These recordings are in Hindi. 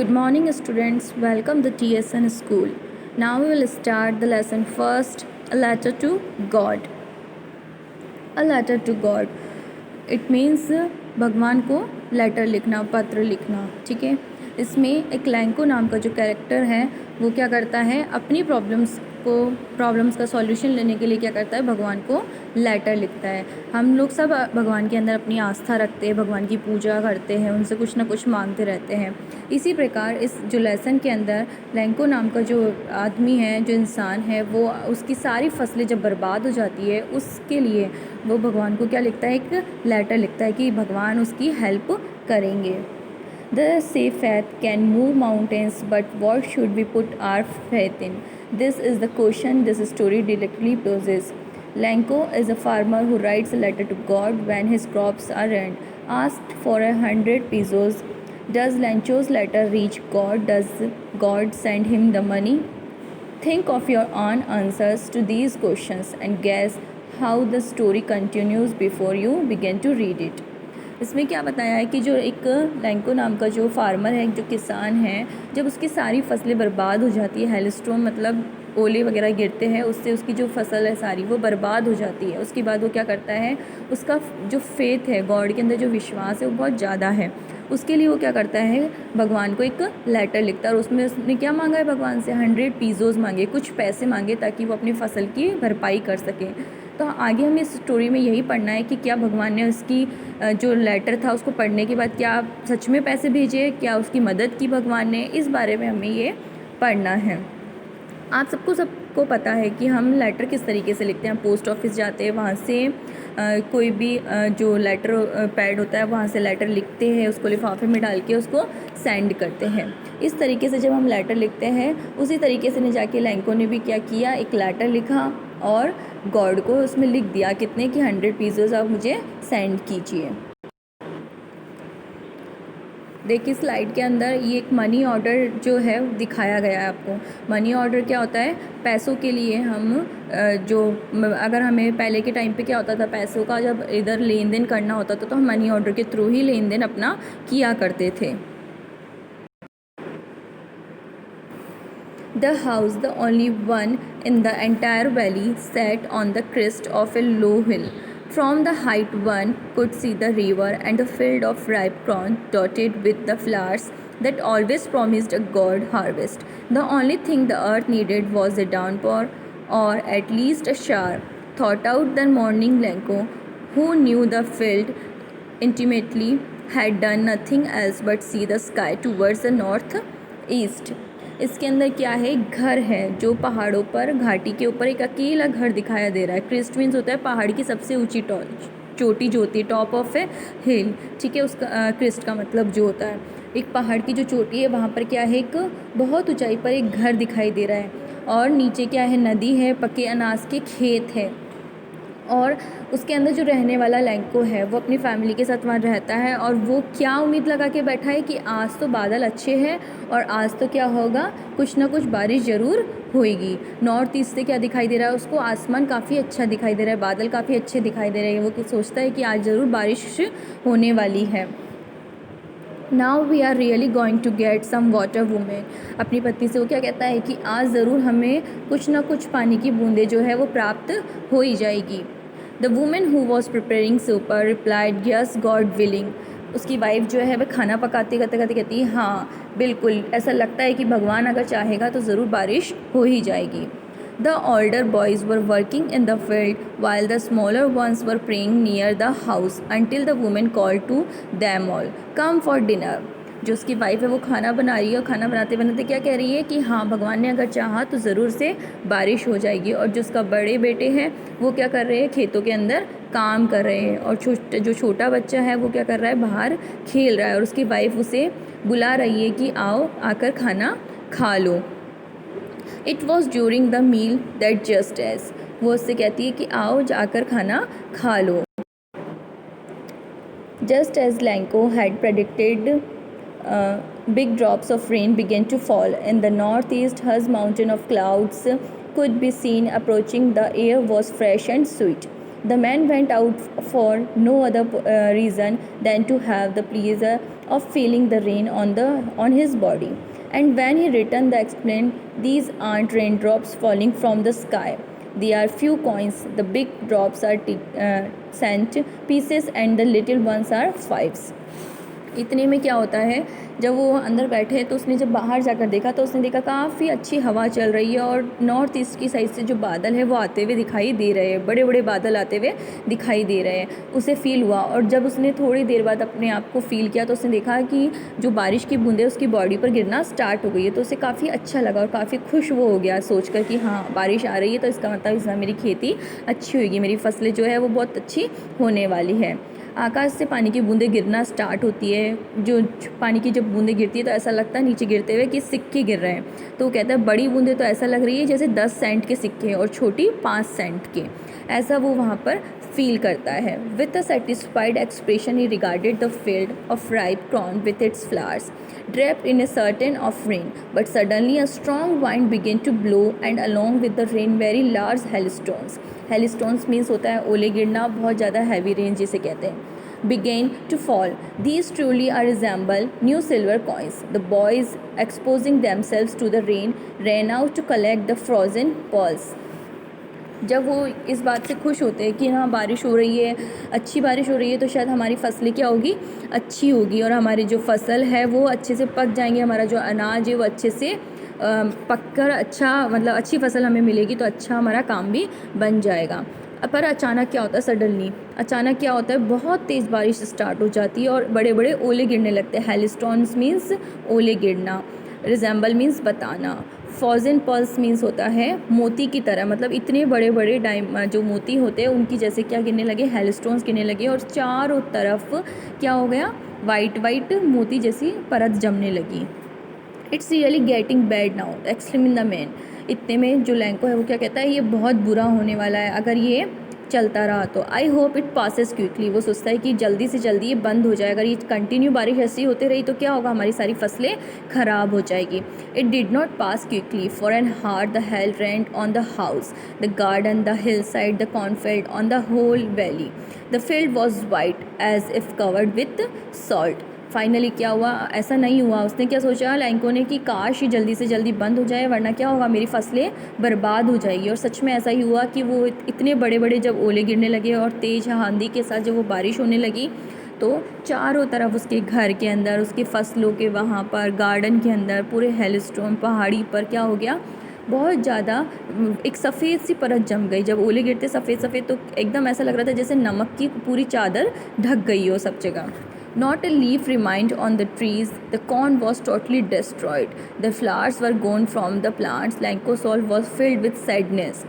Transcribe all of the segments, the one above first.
Good morning, students. Welcome to TSN School. Now we will start the lesson first. A letter to God. A letter to God. It means भगवान को लेटर लिखना, पत्र लिखना. ठीक है. इसमें एक लैंको नाम का जो कैरेक्टर है वो क्या करता है, अपनी प्रॉब्लम्स का सॉल्यूशन लेने के लिए क्या करता है, भगवान को लेटर लिखता है. हम लोग सब भगवान के अंदर अपनी आस्था रखते हैं, भगवान की पूजा करते हैं, उनसे कुछ ना कुछ मांगते रहते हैं. इसी प्रकार इस जो लेसन के अंदर लैंको नाम का जो आदमी है, जो इंसान है, वो उसकी सारी फसलें जब बर्बाद हो जाती है उसके लिए वो भगवान को क्या लिखता है, एक लेटर लिखता है कि भगवान उसकी हेल्प करेंगे. The say faith can move mountains, but what should we put our faith in? This is the question this story directly poses. Lanko is a farmer who writes a letter to God when his crops are ruined. Asked for 100 pesos. Does Lancho's letter reach God? Does God send him the money? Think of your own answers to these questions and guess how the story continues before you begin to read it. इसमें क्या बताया है कि जो एक लैंको नाम का जो फार्मर है, जो किसान है, जब उसकी सारी फसलें बर्बाद हो जाती है, हेलस्टॉर्म मतलब ओले वगैरह गिरते हैं, उससे उसकी जो फसल है सारी वो बर्बाद हो जाती है. उसके बाद वो क्या करता है, उसका जो फेथ है, गॉड के अंदर जो विश्वास है वो बहुत ज़्यादा है. उसके लिए वो क्या करता है, भगवान को एक लेटर लिखता है और उसमें उसने क्या मांगा है, भगवान से 100 पीज़ोज़ मांगे, कुछ पैसे मांगे ताकि वो अपनी फसल की भरपाई कर सके. तो आगे हमें इस स्टोरी में यही पढ़ना है कि क्या भगवान ने उसकी जो लेटर था उसको पढ़ने के बाद क्या सच में पैसे भेजे, क्या उसकी मदद की भगवान ने, इस बारे में हमें ये पढ़ना है. आप सबको पता है कि हम लेटर किस तरीके से लिखते हैं. पोस्ट ऑफिस जाते हैं, वहाँ से कोई भी जो लेटर पैड होता है वहाँ से लेटर लिखते हैं, उसको लिफाफे में डाल के उसको सेंड करते हैं. इस तरीके से जब हम लेटर लिखते हैं उसी तरीके से ने जाके लैंको ने भी क्या किया, एक लेटर लिखा और गॉड को उसमें लिख दिया कितने कि 100 पीसेस आप मुझे सेंड कीजिए. देखिए स्लाइड के अंदर ये एक मनी ऑर्डर जो है दिखाया गया है आपको. मनी ऑर्डर क्या होता है, पैसों के लिए हम जो अगर हमें पहले के टाइम पे क्या होता था, पैसों का जब इधर लेन देन करना होता था तो हम मनी ऑर्डर के थ्रू ही लेन देन अपना किया करते थे. The house, the only one in the entire valley, sat on the crest of a low hill. From the height one could see the river and a field of ripe corn dotted with the flowers that always promised a God harvest. The only thing the earth needed was a downpour, or at least a shower, thought out the morning Lenko, who knew the field intimately, had done nothing else but see the sky towards the northeast. इसके अंदर क्या है, घर है जो पहाड़ों पर, घाटी के ऊपर एक अकेला घर दिखाया दे रहा है. क्रिस्ट मीन्स होता है पहाड़ की सबसे ऊंची चोटी जो होती है, टॉप ऑफ ए हिल. ठीक है, उसका क्रिस्ट का मतलब जो होता है एक पहाड़ की जो चोटी है, वहाँ पर क्या है, एक बहुत ऊंचाई पर एक घर दिखाई दे रहा है. और नीचे क्या है, नदी है, पके अनाज के खेत है. और उसके अंदर जो रहने वाला लैंको है वो अपनी फैमिली के साथ वहाँ रहता है और वो क्या उम्मीद लगा के बैठा है कि आज तो बादल अच्छे हैं और आज तो क्या होगा, कुछ ना कुछ बारिश ज़रूर होएगी. नॉर्थ ईस्ट से क्या दिखाई दे रहा है उसको, आसमान काफ़ी अच्छा दिखाई दे रहा है, बादल काफ़ी अच्छे दिखाई दे रहे हैं. वो सोचता है कि आज ज़रूर बारिश होने वाली है. Now we are really going to get some water women. अपनी पत्नी से वो क्या कहता है कि आज ज़रूर हमें कुछ ना कुछ पानी की बूंदें जो है वो प्राप्त हो ही जाएगी. The women who was preparing super replied yes God willing. उसकी वाइफ जो है वह खाना पकाते करते करते कहती है हाँ बिल्कुल, ऐसा लगता है कि भगवान अगर चाहेगा तो ज़रूर बारिश हो ही जाएगी. The older boys were working in the field while the smaller ones were praying near the house until the woman called to them all, "Come for dinner." जो उसकी वाइफ है वो खाना बना रही है और खाना बनाते बनाते क्या कह रही है कि हाँ भगवान ने अगर चाहा तो ज़रूर से बारिश हो जाएगी. और जो उसका बड़े बेटे हैं वो क्या कर रहे हैं, खेतों के अंदर काम कर रहे हैं. और जो छोटा बच्चा है वो क्या कर रहा है, बाहर खेल रहा है. और उसकी वाइफ उसे बुला रही है कि आओ आकर खाना खा लो. It was during the meal that just as, वो उससे कहती है कि आओ जाकर खाना खा लो. Just as Lanko had predicted, big drops of rain began to fall. In the northeast, Huz mountain of clouds could be seen approaching. The air was fresh and sweet. The man went out for no other reason than to have the pleasure of feeling the rain on his body. And when he returned, they explained, these aren't raindrops falling from the sky. They are few coins. The big drops are cent pieces and the little ones are fives. इतने में क्या होता है, जब वो अंदर बैठे तो उसने जब बाहर जाकर देखा तो उसने देखा काफ़ी अच्छी हवा चल रही है और नॉर्थ ईस्ट की साइड से जो बादल है वो आते हुए दिखाई दे रहे हैं, बड़े बड़े बादल आते हुए दिखाई दे रहे हैं. उसे फ़ील हुआ और जब उसने थोड़ी देर बाद अपने आप को फ़ील किया तो उसने देखा कि जो बारिश की बूंदें उसकी बॉडी पर गिरना स्टार्ट हो गई है. तो उसे काफ़ी अच्छा लगा और काफ़ी खुश वो हो गया सोच कर कि हाँ बारिश आ रही है, तो इसका मतलब इसमें मेरी खेती अच्छी होगी, मेरी फसलें जो है वो बहुत अच्छी होने वाली है. आकाश से पानी की बूंदें गिरना स्टार्ट होती है. जो पानी की जब बूंदें गिरती है तो ऐसा लगता है नीचे गिरते हुए कि सिक्के गिर रहे हैं. तो वो कहता है बड़ी बूंदें तो ऐसा लग रही है जैसे 10 सेंट के सिक्के और छोटी 5 सेंट के. ऐसा वो वहाँ पर फील करता है. With a satisfied expression he regarded the field of ripe corn with its flowers draped in a curtain of rain. But suddenly a strong wind began to blow and along with the rain very large hailstones. Hailstones means होता है ओले गिरना, बहुत ज़्यादा हैवी रेन जिसे कहते हैं. Began to fall. These truly are resemble new silver coins. The boys, exposing themselves to the rain, ran out to collect the frozen pearls. जब वो इस बात से खुश होते हैं कि हाँ बारिश हो रही है, अच्छी बारिश हो रही है, तो शायद हमारी फसलें क्या होगी, अच्छी होगी और हमारी जो फसल है वो अच्छे से पक जाएंगे, हमारा जो अनाज है वो अच्छे से पककर अच्छा मतलब अच्छी फसल हमें मिलेगी, तो अच्छा हमारा काम भी बन जाएगा. पर अचानक क्या होता है, सडनली अचानक क्या होता है, बहुत तेज़ बारिश स्टार्ट हो जाती है और बड़े बड़े ओले गिरने लगते हैं. हेलस्टॉन्स मीन्स ओले गिरना, रिजेंबल मीन्स बताना, फॉजन पल्स मीन्स होता है मोती की तरह, मतलब इतने बड़े बड़े जो मोती होते हैं उनकी जैसे क्या गिरने लगे, हेलस्टोन्स गिरने लगे और चारों तरफ क्या हो गया, वाइट वाइट मोती जैसी परत जमने लगी. It's really getting bad now exclaim the man. इतने में जो लैंको है वो क्या कहता है, ये बहुत बुरा होने वाला है अगर ये चलता रहा तो. I hope it passes quickly. वो सोचता है कि जल्दी से जल्दी ये बंद हो जाए. अगर ये कंटिन्यू बारिश ऐसी होती रही तो क्या होगा, हमारी सारी फसलें ख़राब हो जाएगी. It did not pass quickly. For an heart the hail rained on the house, the garden, the hillside, the cornfield, on the whole valley. The field was white as if covered with salt. Finally क्या हुआ, ऐसा नहीं हुआ. उसने क्या सोचा लैंको ने कि काश ये जल्दी से जल्दी बंद हो जाए वरना क्या होगा, मेरी फसलें बर्बाद हो जाएगी. और सच में ऐसा ही हुआ कि वो इतने बड़े बड़े जब ओले गिरने लगे और तेज़ आंधी के साथ जब वो बारिश होने लगी तो चारों तरफ उसके घर के अंदर, उसकी फसलों के वहाँ पर, गार्डन के अंदर, पूरे हेलस्टोन पहाड़ी पर क्या हो गया, बहुत ज़्यादा एक सफ़ेद सी परत जम गई. जब ओले गिरते सफ़ेद सफ़ेद तो एकदम ऐसा लग रहा था जैसे नमक की पूरी चादर ढक गई हो सब जगह. Not a leaf remained on the trees. The corn was totally destroyed. The flowers were gone from the plants. Lankosol was filled with sadness.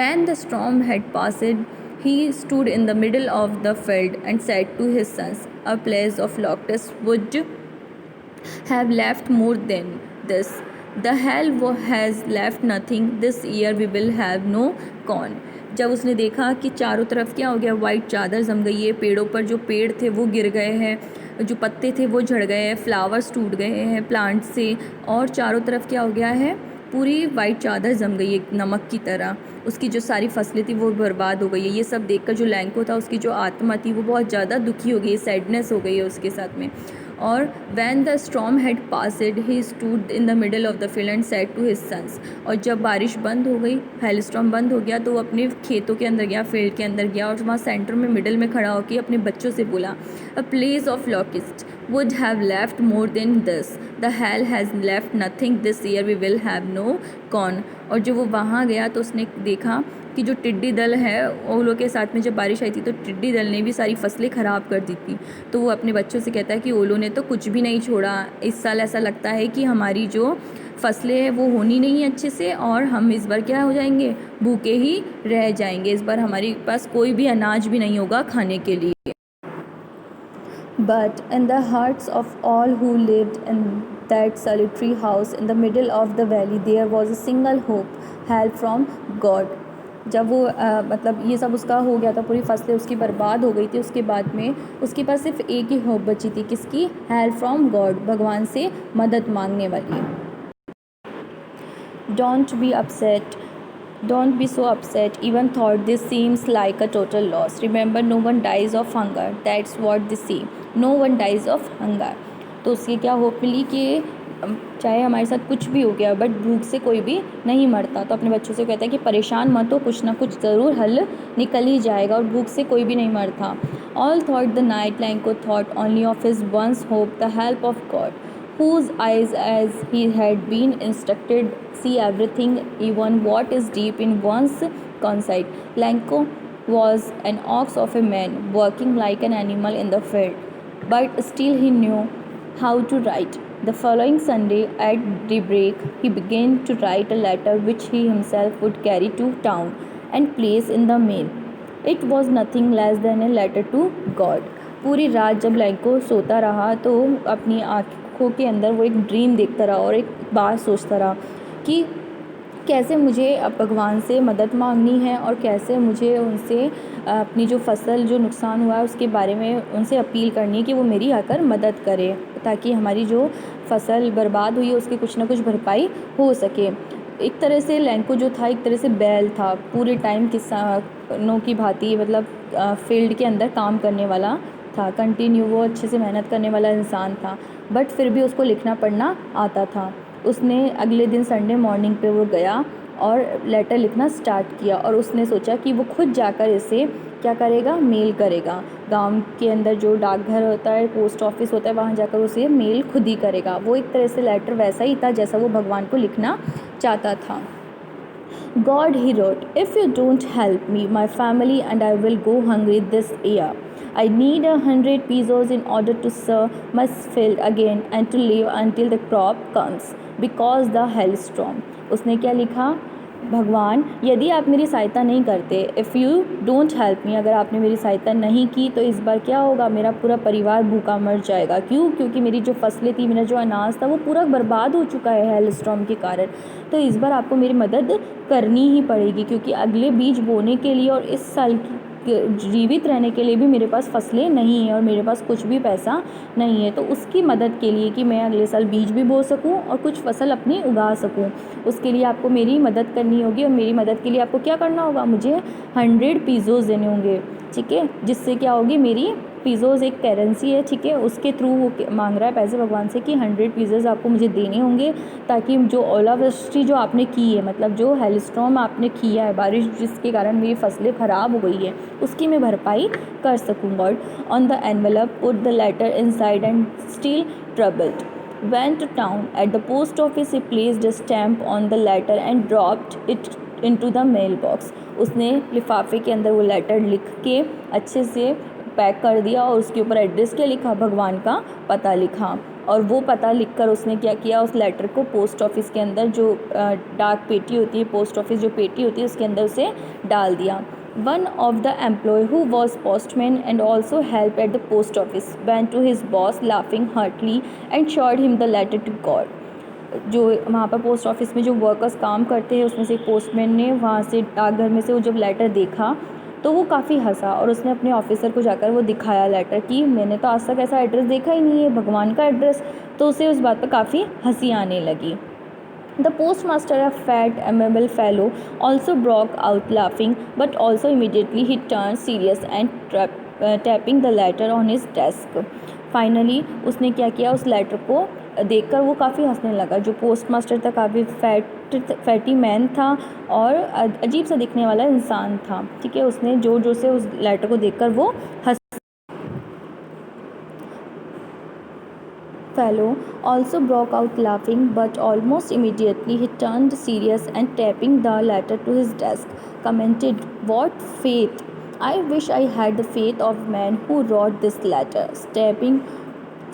When the storm had passed, he stood in the middle of the field and said to his sons, a place of locusts would have left more than this. The hell has left nothing. This year we will have no corn. जब उसने देखा कि चारों तरफ क्या हो गया, वाइट चादर जम गई है, पेड़ों पर जो पेड़ थे वो गिर गए हैं, जो पत्ते थे वो झड़ गए हैं, फ्लावर्स टूट गए हैं प्लांट से और चारों तरफ क्या हो गया है, पूरी वाइट चादर जम गई है नमक की तरह. उसकी जो सारी फसलें थी वो बर्बाद हो गई है. ये सब देखकर जो लैंको था उसकी जो आत्मा थी वो बहुत ज़्यादा दुखी हो गई, सैडनेस हो गई है उसके साथ में. और when the storm had passed he stood in the middle of the field and said to his sons. और जब बारिश बंद हो गई, हेल स्टॉर्म बंद हो गया, तो वो अपने खेतों के अंदर गया, फील्ड के अंदर गया और वहाँ सेंटर में मिडल में खड़ा होकर अपने बच्चों से बोला, a plague of locusts would have left more than this. The hell has left nothing. This year we will have no corn. और जब वो वहाँ गया तो उसने देखा कि जो टिड्डी दल है ओलों के साथ में जब बारिश आई थी तो टिड्डी दल ने भी सारी फसलें ख़राब कर दी थी. तो वो अपने बच्चों से कहता है कि ओलों ने तो कुछ भी नहीं छोड़ा. इस साल ऐसा लगता है कि हमारी जो फसलें हैं वो होनी नहीं अच्छे से और हम इस बार क्या हो जाएंगे, भूखे ही रह जाएंगे. इस बार हमारे पास कोई भी अनाज भी नहीं होगा खाने के लिए. But in the hearts of all who lived in that solitary house in the middle of the valley, there was a single hope, help from God. जब वो मतलब ये सब उसका हो गया था, पूरी फसलें उसकी बर्बाद हो गई थी, उसके बाद में उसके पास सिर्फ एक ही होप बची थी, किसकी, हेल्प फ्रॉम गॉड, भगवान से मदद मांगने वाली. Don't be upset. Don't be so upset, even though this seems like a total loss. Remember, no one dies of hunger. That's what they say. No one dies of hunger. तो उसकी क्या होप मिली कि चाहे हमारे साथ कुछ भी हो गया बट भूख से कोई भी नहीं मरता। तो अपने बच्चों से कहता है कि परेशान मत हो, कुछ ना कुछ ज़रूर हल निकल ही जाएगा और भूख से कोई भी नहीं मरता। All thought the night Lencho thought only of his once hope the help of God whose eyes, as he had been instructed, see everything, even what is deep in one's conscience. Lanko was an ox of a man, working like an animal in the field, but still he knew how to write. The following Sunday, at daybreak, he began to write a letter which he himself would carry to town and place in the mail. It was nothing less than a letter to God. पूरी रात जब लैंको सोता रहा तो अपनी आँखों के अंदर वो एक ड्रीम देखता रहा और एक बात सोचता रहा कि कैसे मुझे अब भगवान से मदद मांगनी है और कैसे मुझे उनसे अपनी जो फसल जो नुकसान हुआ है उसके बारे में उनसे अपील करनी है कि वो मेरी आकर मदद करे ताकि हमारी जो फसल बर्बाद हुई है उसकी कुछ ना कुछ भरपाई हो सके। एक तरह से लैंको जो था एक तरह से बैल था, पूरे टाइम किसानों की भांति मतलब फील्ड के अंदर काम करने वाला था, कंटिन्यू वो अच्छे से मेहनत करने वाला इंसान था, बट फिर भी उसको लिखना पढ़ना आता था। उसने अगले दिन संडे मॉर्निंग पे वो गया और लेटर लिखना स्टार्ट किया और उसने सोचा कि वो खुद जाकर इसे क्या करेगा, मेल करेगा। गांव के अंदर जो डाकघर होता है, पोस्ट ऑफिस होता है, वहाँ जाकर उसे मेल खुद ही करेगा। वो एक तरह से लेटर वैसा ही था जैसा वो भगवान को लिखना चाहता था। God, he wrote, if you don't help me, my family and I will go hungry this year. I need 100 pesos in order to sow my field again and to live until the crop comes because the hailstorm. उसने क्या लिखा, भगवान यदि आप मेरी सहायता नहीं करते, if you don't help me, अगर आपने मेरी सहायता नहीं की तो इस बार क्या होगा, मेरा पूरा परिवार भूखा मर जाएगा। क्यों? क्योंकि मेरी जो फसलें थी, मेरा जो अनाज था वो पूरा बर्बाद हो चुका है हेल स्टॉर्म के कारण। तो इस बार आपको मेरी मदद करनी ही पड़ेगी क्योंकि अगले बीज बोने के लिए और इस साल जीवित रहने के लिए भी मेरे पास फसलें नहीं हैं और मेरे पास कुछ भी पैसा नहीं है। तो उसकी मदद के लिए कि मैं अगले साल बीज भी बो सकूं और कुछ फसल अपनी उगा सकूं, उसके लिए आपको मेरी मदद करनी होगी। और मेरी मदद के लिए आपको क्या करना होगा, मुझे 100 पीज़ोस देने होंगे, ठीक है, जिससे क्या होगी, मेरी पीज़ोस एक करेंसी है, ठीक है, उसके थ्रू वो मांग रहा है पैसे भगवान से कि 100 पीज़ोस आपको मुझे देने होंगे ताकि जो ओलावृष्टि जो आपने की है, मतलब जो हेलस्टॉर्म आपने किया है, बारिश जिसके कारण मेरी फसलें ख़राब हो गई है, उसकी मैं भरपाई कर सकूँ। God on the envelope put the letter inside and still troubled went to town. At the post office he placed a stamp on the letter and dropped it into the mailbox. उसने लिफाफे के अंदर वो लेटर लिख के अच्छे से पैक कर दिया और उसके ऊपर एड्रेस क्या लिखा, भगवान का पता लिखा। और वो पता लिखकर उसने क्या किया, उस लेटर को पोस्ट ऑफिस के अंदर जो डाक पेटी होती है, पोस्ट ऑफिस जो पेटी होती है उसके अंदर उसे डाल दिया। One of the employee who was postman and also helped at the post office went to his boss laughing heartily and showed him the letter to God. जो वहाँ पर पोस्ट ऑफिस में जो वर्कर्स काम करते हैं उसमें से एक पोस्टमैन ने वहाँ से डाकघर में से वो जब लेटर देखा तो वो काफ़ी हंसा और उसने अपने ऑफिसर को जाकर वो दिखाया लेटर कि मैंने तो आज तक ऐसा एड्रेस देखा ही नहीं है, भगवान का एड्रेस। तो उसे उस बात पर काफ़ी हंसी आने लगी। The postmaster, a fat, amiable fellow, also broke out laughing, but also immediately he turned serious and tapping the letter on his desk. Finally, उसने क्या किया, उस लेटर को देखकर वो काफ़ी हंसने लगा। जो पोस्टमास्टर था काफ़ी फैटी मैन था और अजीब सा दिखने वाला इंसान था, ठीक है। उसने जोर जोर से उस लेटर को देखकर वो हंस। Fellow also broke out laughing, but almost immediately he turned serious and tapping the letter to his desk, commented, "What faith! I wish I had the faith of man who wrote this letter,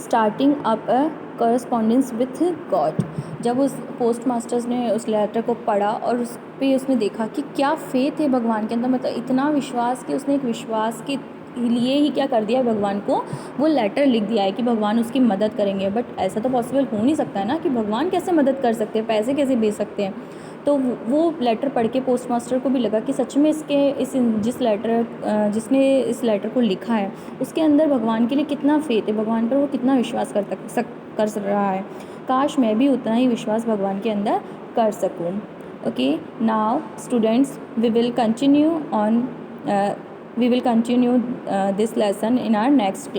starting up a correspondence with God." जब उस पोस्ट मास्टर्स ने उस लेटर को पढ़ा और उस पर उसने देखा कि क्या फेथ है भगवान के अंदर, मतलब इतना विश्वास कि उसने एक विश्वास के लिए ही क्या कर दिया है, भगवान को वो लेटर लिख दिया है कि भगवान उसकी मदद करेंगे। बट ऐसा तो पॉसिबल हो नहीं सकता है ना कि भगवान कैसे मदद कर सकते हैं, पैसे कैसे भेज सकते हैं। तो वो लेटर पढ़ के पोस्ट मास्टर को भी लगा कि सच में जिसने इस लेटर को लिखा है उसके अंदर भगवान के लिए कितना फेथ है, भगवान पर वो कितना विश्वास कर रहा है। काश मैं भी उतना ही विश्वास भगवान के अंदर कर सकूँ। Okay, now students, we will continue this lesson in our next class.